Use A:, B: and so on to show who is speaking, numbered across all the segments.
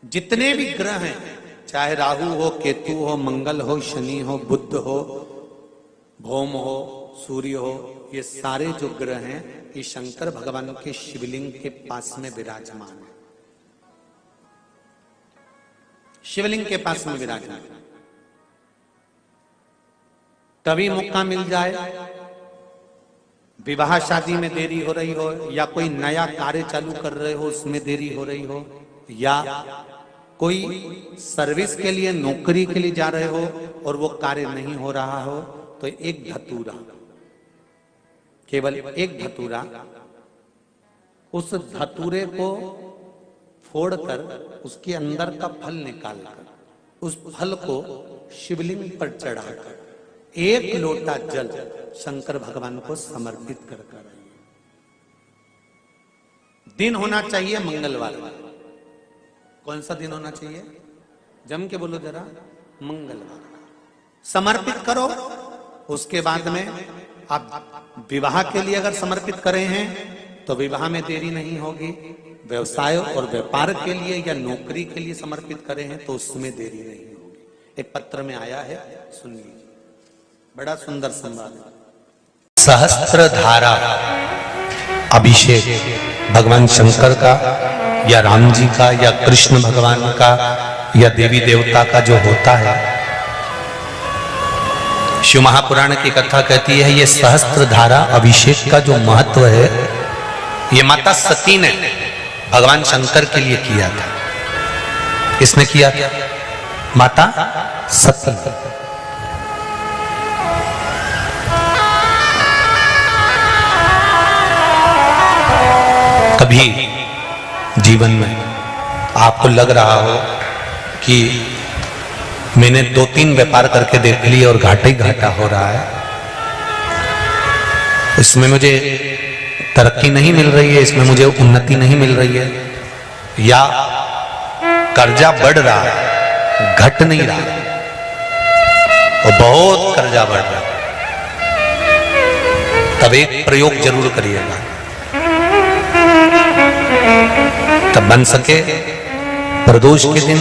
A: जितने भी ग्रह हैं, चाहे राहु हो, केतु हो, मंगल हो, शनि हो, बुध हो, भौम हो, सूर्य हो, ये सारे जो ग्रह हैं ये शंकर भगवान के शिवलिंग के पास में विराजमान है। शिवलिंग के पास में विराजमान है। कभी मौका मिल जाए, विवाह शादी में देरी हो रही हो, या कोई नया कार्य चालू कर रहे हो उसमें देरी हो रही हो, या कोई सर्विस के लिए, नौकरी के लिए जा रहे हो और वो कार्य नहीं हो रहा हो, तो एक धतूरा, केवल एक धतूरा, उस धतूरे को फोड़कर उसके अंदर का फल निकालकर उस फल को शिवलिंग पर चढ़ाकर एक लोटा जल शंकर भगवान को समर्पित कर आइए। दिन होना चाहिए मंगलवार। कौन सा दिन होना चाहिए? जम के बोलो जरा, मंगलवार। समर्पित करो। उसके बाद में आप विवाह के लिए अगर समर्पित करे हैं तो विवाह में देरी नहीं होगी। व्यवसाय और व्यापार के लिए या नौकरी के लिए समर्पित करे हैं तो उसमें देरी नहीं होगी। एक पत्र में आया है, सुन लीजिए, बड़ा सुंदर संवाद है।
B: सहस्त्रधारा अभिषेक भगवान शंकर का या राम जी का या कृष्ण भगवान का या देवी देवता का जो होता है, शिव महापुराण की कथा कहती है ये सहस्त्रधारा अभिषेक का जो महत्व है ये माता सती ने भगवान शंकर के लिए किया था। किसने किया था? माता सती। कभी जीवन में आपको लग रहा हो कि मैंने 2-3 व्यापार करके देख लिए और घाटा ही घाटा हो रहा है, इसमें मुझे तरक्की नहीं मिल रही है, इसमें मुझे उन्नति नहीं मिल रही है, या कर्जा बढ़ रहा है, घट नहीं रहा और बहुत कर्जा बढ़ रहा है, तब एक प्रयोग जरूर करिएगा। तब बन सके प्रदोष के दिन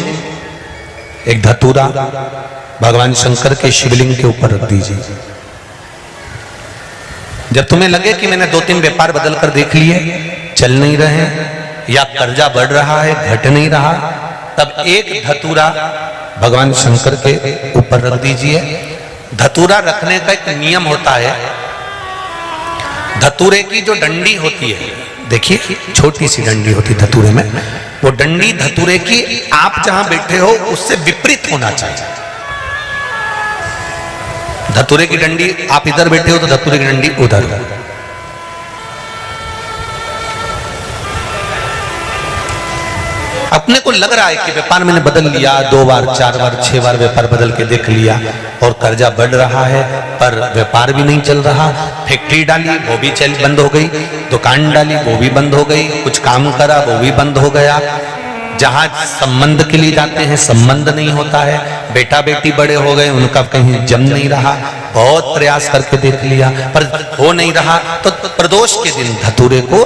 B: एक धतूरा भगवान शंकर के शिवलिंग के ऊपर रख दीजिए। जब तुम्हें लगे कि मैंने 2-3 व्यापार बदल कर देख लिए, चल नहीं रहे या कर्जा बढ़ रहा है, घट नहीं रहा, तब एक धतूरा भगवान शंकर के ऊपर रख दीजिए। धतूरा रखने का एक नियम होता है। धतूरे की जो डंडी होती है, देखिए छोटी सी डंडी होती धतूरे में, वो डंडी धतूरे की आप जहां बैठे हो उससे विपरीत होना चाहिए। धतूरे की डंडी आप इधर बैठे हो तो धतूरे की डंडी उधर हो। अपने को लग रहा है कि व्यापार मैंने बदल लिया, 2 बार 4 बार 6 बार व्यापार बदल के देख लिया और कर्जा बढ़ रहा है, पर व्यापार भी नहीं चल रहा। फैक्ट्री डाली वो भी चल बंद हो गई, दुकान डाली वो भी बंद हो गई, कुछ काम करा वो भी बंद हो गया। जहां संबंध के लिए जाते हैं संबंध नहीं होता है, बेटा बेटी बड़े हो गए उनका कहीं जम नहीं रहा, बहुत प्रयास करके देख लिया पर हो नहीं रहा। तो प्रदोष के दिन धतूरे को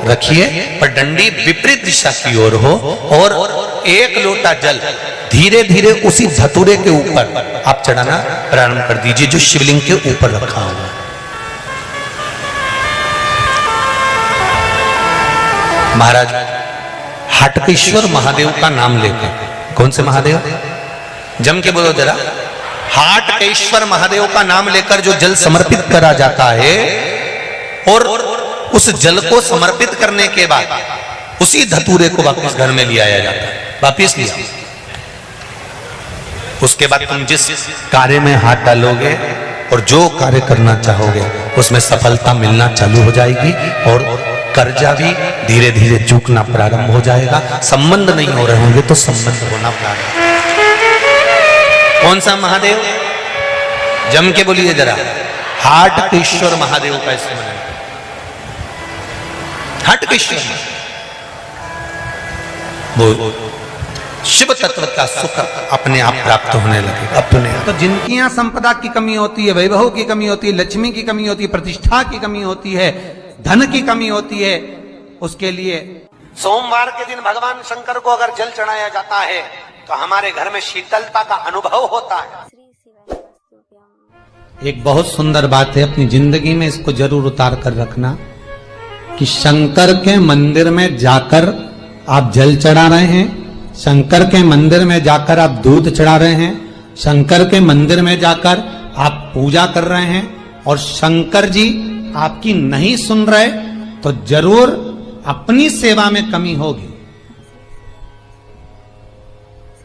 B: रखिए, पर डंडी विपरीत दिशा की ओर हो और एक लोटा जल धीरे धीरे उसी धतूरे के ऊपर आप चढ़ाना प्रारंभ कर दीजिए जो शिवलिंग के ऊपर रखा हुआ। महाराज हाटकेश्वर महादेव का नाम लेकर, कौन से महादेव? जम के बोलो जरा, हाटकेश्वर महादेव का नाम लेकर जो जल समर्पित करा जाता है और उस जल को समर्पित करने के बाद उसी धतूरे को वापस घर में ले आया जाता है, वापस लिया। उसके बाद तुम जिस कार्य में हाथ डालोगे और जो कार्य करना चाहोगे उसमें सफलता मिलना चालू हो जाएगी और कर्जा भी धीरे धीरे चूकना प्रारंभ हो जाएगा। संबंध नहीं हो रहे होंगे तो संबंध होना प्रारंभ। कौन सा महादेव? जम के बोलिए जरा, हाटकेश्वर महादेव का स्मरण। हाटकेश्वर वो शिव तत्व का सुख अपने आप प्राप्त होने लगे अपने आप।
A: तो जिनकी यहाँ संपदा की कमी होती है, वैभव की कमी होती है, लक्ष्मी की कमी होती है, प्रतिष्ठा की कमी होती है, धन की कमी होती है, उसके लिए
B: सोमवार के दिन भगवान शंकर को अगर जल चढ़ाया जाता है तो हमारे घर में शीतलता का अनुभव होता है।
A: एक बहुत सुंदर बात है, अपनी जिंदगी में इसको जरूर उतार कर रखना कि शंकर के मंदिर में जाकर आप जल चढ़ा रहे हैं, शंकर के मंदिर में जाकर आप दूध चढ़ा रहे हैं, शंकर के मंदिर में जाकर आप पूजा कर रहे हैं और शंकर जी आपकी नहीं सुन रहे तो जरूर अपनी सेवा में कमी होगी।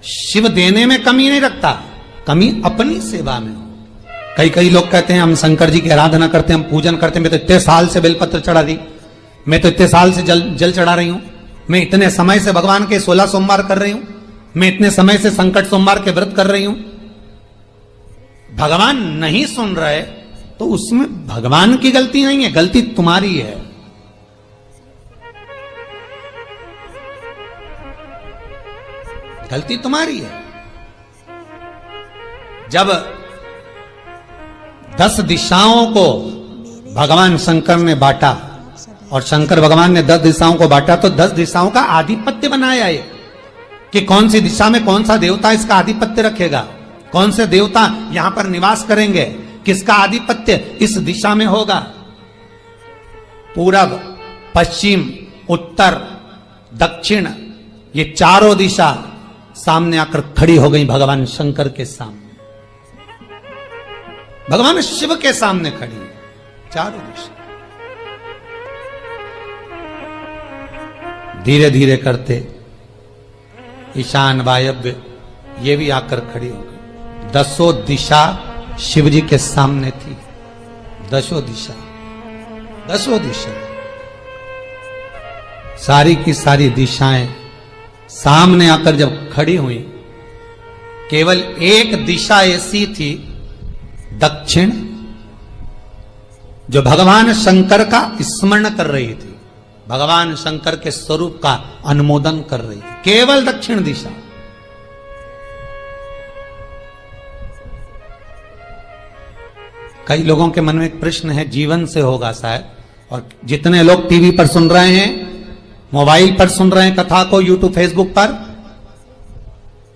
A: शिव देने में कमी नहीं रखता, कमी अपनी सेवा में हो। कई लोग कहते हैं हम शंकर जी की आराधना करते हैं, हम पूजन करते हैं, मैं तो इतने साल से बेलपत्र चढ़ा दी, मैं तो इतने साल से जल चढ़ा रही हूं, मैं इतने समय से भगवान के 16 सोमवार कर रही हूं, मैं इतने समय से संकट सोमवार के व्रत कर रही हूं। भगवान नहीं सुन रहे तो उसमें भगवान की गलती नहीं है, गलती तुम्हारी है। गलती तुम्हारी है। जब 10 दिशाओं को भगवान शंकर ने बांटा और शंकर भगवान ने 10 दिशाओं को बांटा तो 10 दिशाओं का आधिपत्य बनाया ये कि कौन सी दिशा में कौन सा देवता इसका आधिपत्य रखेगा, कौन से देवता यहां पर निवास करेंगे, किसका आधिपत्य इस दिशा में होगा। पूरब, पश्चिम, उत्तर, दक्षिण, ये चारों दिशा सामने आकर खड़ी हो गई भगवान शंकर के सामने, भगवान शिव के सामने खड़ी है चारों दिशा। धीरे धीरे करते ईशान, वायव्य ये भी आकर खड़ी हो गई। 10 दिशा शिव जी के सामने थी, 10 दिशा, 10 दिशा, सारी की सारी दिशाएं सामने आकर जब खड़ी हुई, केवल एक दिशा ऐसी थी दक्षिण, जो भगवान शंकर का स्मरण कर रही थी, भगवान शंकर के स्वरूप का अनुमोदन कर रही थी, केवल दक्षिण दिशा। कई लोगों के मन में एक प्रश्न है, जीवन से होगा शायद, और जितने लोग टीवी पर सुन रहे हैं, मोबाइल पर सुन रहे हैं कथा को, यूट्यूब, फेसबुक पर,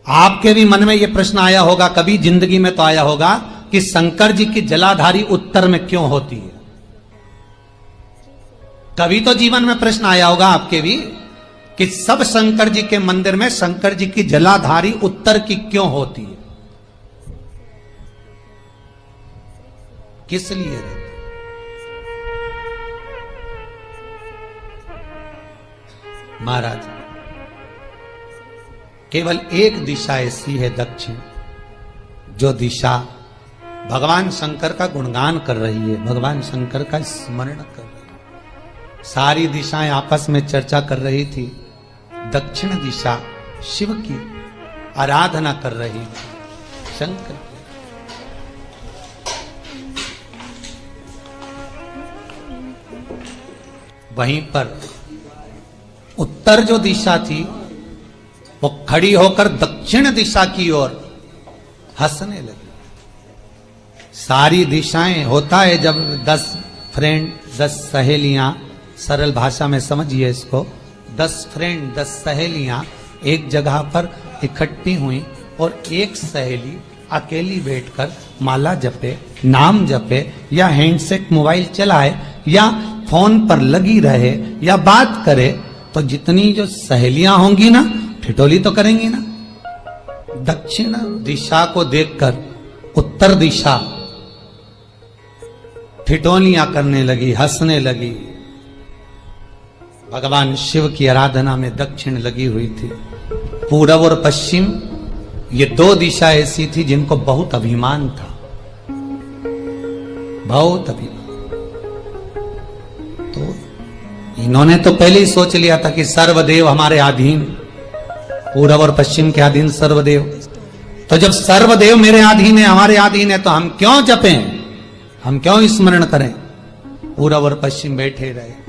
A: आपके भी मन में यह प्रश्न आया होगा, कभी जिंदगी में तो आया होगा कि शंकर जी की जलाधारी उत्तर में क्यों होती है। कभी तो जीवन में प्रश्न आया होगा आपके भी कि सब शंकर जी के मंदिर में शंकर जी की जलाधारी उत्तर की क्यों होती है, किस लिए रहती? महाराज, केवल एक दिशा ऐसी है दक्षिण, जो दिशा भगवान शंकर का गुणगान कर रही है, भगवान शंकर का स्मरण कर रही है। सारी दिशाएं आपस में चर्चा कर रही थी, दक्षिण दिशा शिव की आराधना कर रही थी, शंकर की। वहीं पर उत्तर जो दिशा थी वो खड़ी होकर दक्षिण दिशा की ओर हंसने लगी। सारी दिशाएं, होता है जब 10 फ्रेंड, 10 सहेलियां, सरल भाषा में समझिए इसको, 10 फ्रेंड, 10 सहेलियां एक जगह पर इकट्ठी हुई और एक सहेली अकेली बैठकर माला जपे, नाम जपे, या हैंडसेट मोबाइल चलाए, या फोन पर लगी रहे, या बात करे, तो जितनी जो सहेलियां होंगी ना, ठिठोली तो करेंगी ना। दक्षिण दिशा को देखकर उत्तर दिशा ठिठोलियां करने लगी, हंसने लगी। भगवान शिव की आराधना में दक्षिण लगी हुई थी। पूरब और पश्चिम, ये 2 दिशा ऐसी थी जिनको बहुत अभिमान था, बहुत अभिमान। तो इन्होंने तो पहले ही सोच लिया था कि सर्वदेव हमारे अधीन, पूरब और पश्चिम के अधीन सर्वदेव। तो जब सर्वदेव मेरे अधीन है, हमारे अधीन है, तो हम क्यों जपें, हम क्यों स्मरण करें। पूरब और पश्चिम बैठे रहे।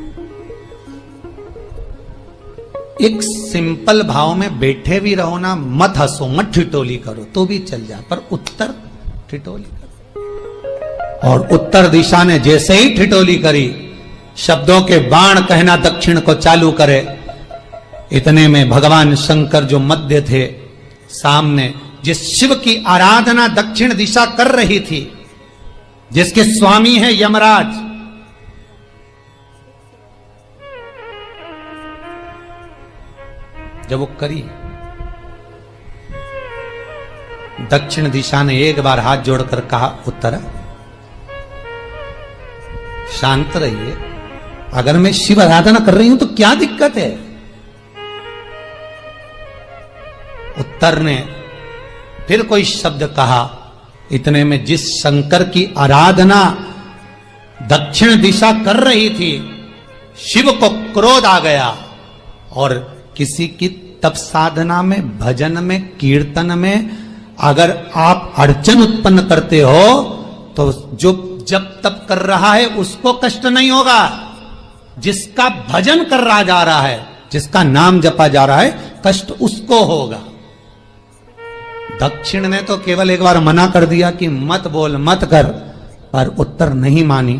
A: एक सिंपल भाव में बैठे भी रहो ना, मत हंसो, मत ठिठोली करो तो भी चल जाए, पर उत्तर ठिठोली करो। और उत्तर दिशा ने जैसे ही ठिठोली करी, शब्दों के बाण कहना दक्षिण को चालू करे, इतने में भगवान शंकर जो मध्य थे, सामने जिस शिव की आराधना दक्षिण दिशा कर रही थी, जिसके स्वामी है यमराज, जब वो करी, दक्षिण दिशा ने एक बार हाथ जोड़कर कहा, उत्तरा शांत रहिए, अगर मैं शिव आराधना कर रही हूं तो क्या दिक्कत है। उत्तर ने फिर कोई शब्द कहा, इतने में जिस शंकर की आराधना दक्षिण दिशा कर रही थी, शिव को क्रोध आ गया और किसी की तप साधना में, भजन में, कीर्तन में अगर आप अड़चन उत्पन्न करते हो तो जो जब तप कर रहा है उसको कष्ट नहीं होगा, जिसका भजन कर रहा जा रहा है, जिसका नाम जपा जा रहा है, कष्ट उसको होगा। दक्षिण ने तो केवल एक बार मना कर दिया कि मत बोल, मत कर, पर उत्तर नहीं मानी।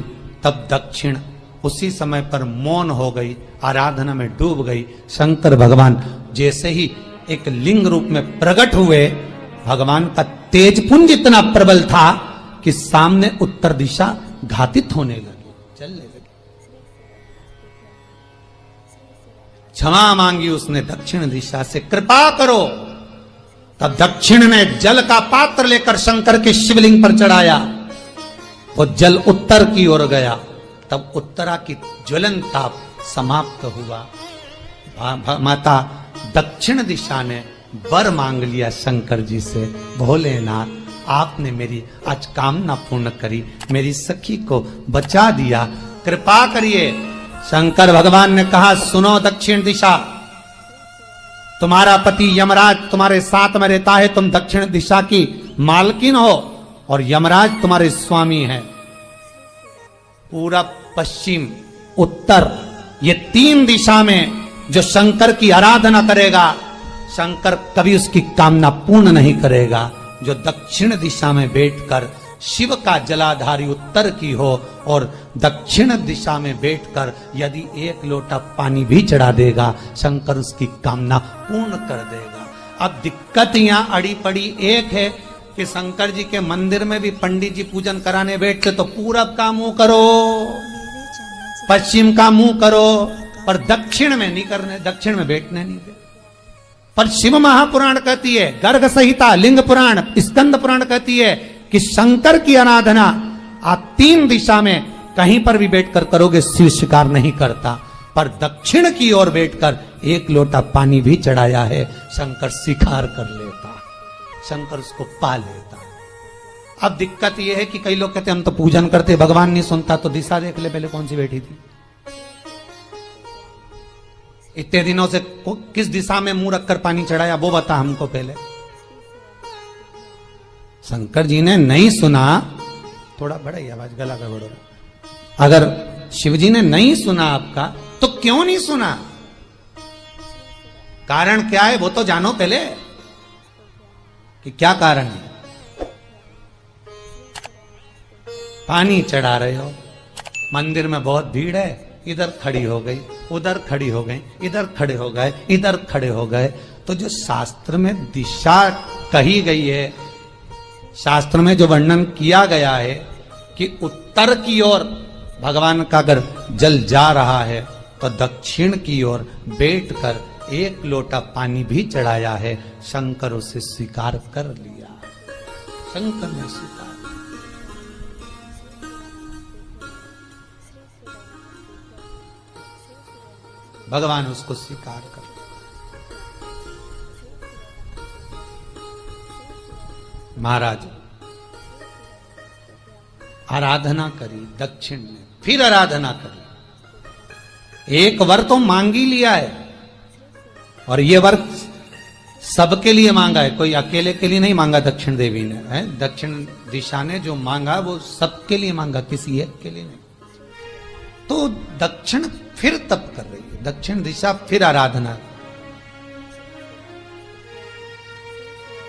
A: तब दक्षिण उसी समय पर मौन हो गई, आराधना में डूब गई। शंकर भगवान जैसे ही एक लिंग रूप में प्रकट हुए, भगवान का तेजपुंज इतना प्रबल था कि सामने उत्तर दिशा घातित होने लगी, चलने लगी। क्षमा मांगी उसने दक्षिण दिशा से, कृपा करो। तब दक्षिण ने जल का पात्र लेकर शंकर के शिवलिंग पर चढ़ाया, वो जल उत्तर की ओर गया। तब उत्तरा की ज्वलन ताप समाप्त हुआ। माता दक्षिण दिशा ने वर मांग लिया शंकर जी से, भोलेनाथ आपने मेरी आज कामना पूर्ण करी, मेरी सखी को बचा दिया, कृपा करिए। शंकर भगवान ने कहा, सुनो दक्षिण दिशा, तुम्हारा पति यमराज तुम्हारे साथ में रहता है, तुम दक्षिण दिशा की मालकिन हो और यमराज तुम्हारे स्वामी है। पूरब, पश्चिम, उत्तर, ये तीन दिशा में जो शंकर की आराधना करेगा, शंकर कभी उसकी कामना पूर्ण नहीं करेगा। जो दक्षिण दिशा में बैठकर शिव का जलाधारी उत्तर की हो और दक्षिण दिशा में बैठकर यदि एक लोटा पानी भी चढ़ा देगा, शंकर उसकी कामना पूर्ण कर देगा। अब दिक्कत यहां अड़ी पड़ी एक है कि शंकर जी के मंदिर में भी पंडित जी पूजन कराने बैठते तो पूरब का मुंह करो, पश्चिम का मुंह करो, पर दक्षिण में नहीं करने, दक्षिण में बैठने नहीं दे। पर शिव महापुराण कहती है, गर्ग संहिता, लिंग पुराण, स्कंद पुराण कहती है कि शंकर की आराधना आप तीन दिशा में कहीं पर भी बैठकर करोगे, शिव स्वीकार नहीं करता। पर दक्षिण की ओर बैठकर एक लोटा पानी भी चढ़ाया है, शंकर स्वीकार कर लेता, शंकर उसको पा लेता। अब दिक्कत यह है कि कई लोग कहते हम तो पूजन करते, भगवान नहीं सुनता, तो दिशा देख ले पहले कौन सी बैठी थी। इतने दिनों से किस दिशा में मुंह रखकर पानी चढ़ाया, वो बता हमको पहले। शंकर जी ने नहीं सुना, थोड़ा बढ़ाई आवाज, गला का बढ़ो। अगर शिव जी ने नहीं सुना आपका, तो क्यों नहीं सुना, कारण क्या है वो तो जानो पहले कि क्या कारण है। पानी चढ़ा रहे हो, मंदिर में बहुत भीड़ है, इधर खड़ी हो गई, उधर खड़ी हो गई, इधर खड़े हो गए, इधर खड़े हो गए। तो जो शास्त्र में दिशा कही गई है, शास्त्र में जो वर्णन किया गया है कि उत्तर की ओर भगवान का अगर जल जा रहा है तो दक्षिण की ओर बैठकर एक लोटा पानी भी चढ़ाया है, शंकर उसे स्वीकार कर लिया, शंकर ने स्वीकार। भगवान उसको स्वीकार कर। महाराज आराधना करी दक्षिण में, फिर आराधना करी। एक वर तो मांग ही लिया है, और ये वर सबके लिए मांगा है, कोई अकेले के लिए नहीं मांगा दक्षिण देवी ने, है दक्षिण दिशा ने जो मांगा वो सबके लिए मांगा, किसी एक के लिए नहीं। तो दक्षिण फिर तप कर रही है, दक्षिण दिशा फिर आराधना,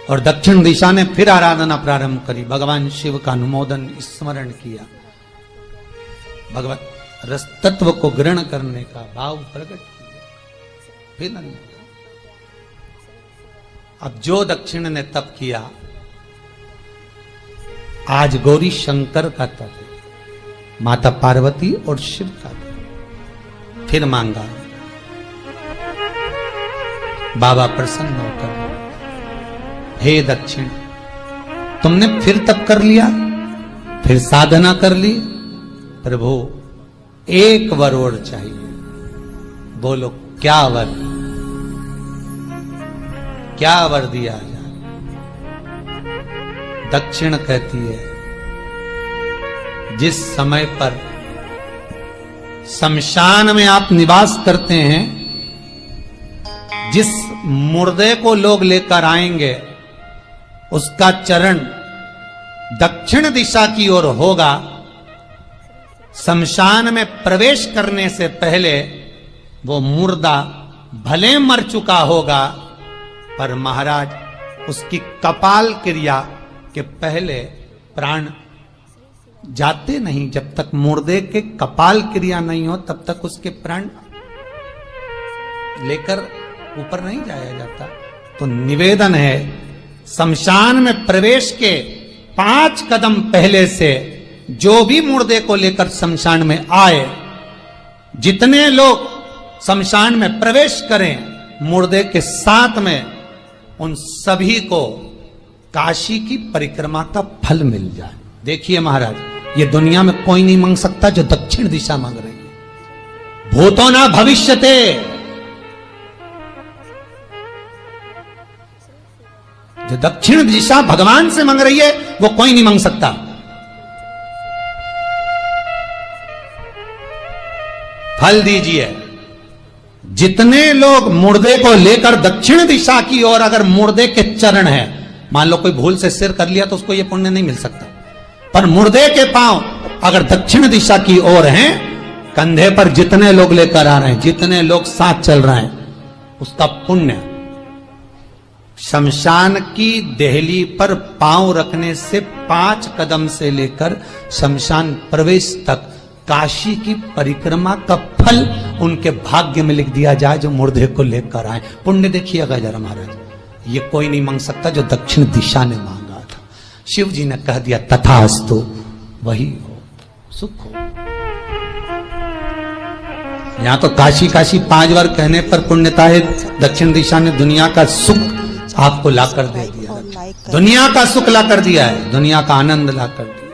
A: और दक्षिण दिशा ने फिर आराधना प्रारंभ करी। भगवान शिव का अनुमोदन स्मरण किया, भगवत रस तत्व को ग्रहण करने का भाव प्रकट किया। फिर नहीं। अब जो दक्षिण ने तप किया, आज गौरी शंकर का तप है, माता पार्वती और शिव का तप। फिर मांगा, बाबा प्रसन्न होकर, हे दक्षिण, तुमने फिर तप कर लिया, फिर साधना कर ली, प्रभु एक वर और चाहिए। बोलो क्या वर, क्या वर दिया जाए? दक्षिण कहती है, जिस समय पर शमशान में आप निवास करते हैं, जिस मुर्दे को लोग लेकर आएंगे, उसका चरण दक्षिण दिशा की ओर होगा। शमशान में प्रवेश करने से पहले वो मुर्दा भले मर चुका होगा, पर महाराज उसकी कपाल क्रिया के पहले प्राण जाते नहीं। जब तक मुर्दे के कपाल क्रिया नहीं हो, तब तक उसके प्राण लेकर ऊपर नहीं जाया जाता। तो निवेदन है, शमशान में प्रवेश के 5 कदम पहले से जो भी मुर्दे को लेकर शमशान में आए, जितने लोग शमशान में प्रवेश करें मुर्दे के साथ में, उन सभी को काशी की परिक्रमा का फल मिल जाए। देखिए महाराज, ये दुनिया में कोई नहीं मांग सकता जो दक्षिण दिशा मांग रही है। भूतो ना भविष्यते, जो दक्षिण दिशा भगवान से मांग रही है वो कोई नहीं मांग सकता। फल दीजिए। जितने लोग मुर्दे को लेकर दक्षिण दिशा की ओर, अगर मुर्दे के चरण है, मान लो कोई भूल से सिर कर लिया तो उसको ये पुण्य नहीं मिल सकता, पर मुर्दे के पांव अगर दक्षिण दिशा की ओर हैं, कंधे पर जितने लोग लेकर आ रहे हैं, जितने लोग साथ चल रहे हैं, उसका पुण्य शमशान की देहली पर पांव रखने से 5 कदम से लेकर शमशान प्रवेश तक काशी की परिक्रमा का फल उनके भाग्य में लिख दिया जाए, जो मुर्दे को लेकर आए। पुण्य देखिएगा जरा महाराज, ये कोई नहीं मांग सकता जो दक्षिण दिशा ने मांगा था। शिव जी ने कह दिया तथास्तु, वही हो, सुख हो। यहां तो काशी काशी 5 बार कहने पर पुण्यता है। दक्षिण दिशा ने दुनिया का सुख आपको ला कर दे दिया, दुनिया का सुख ला कर दिया है, दुनिया का आनंद ला कर दिया।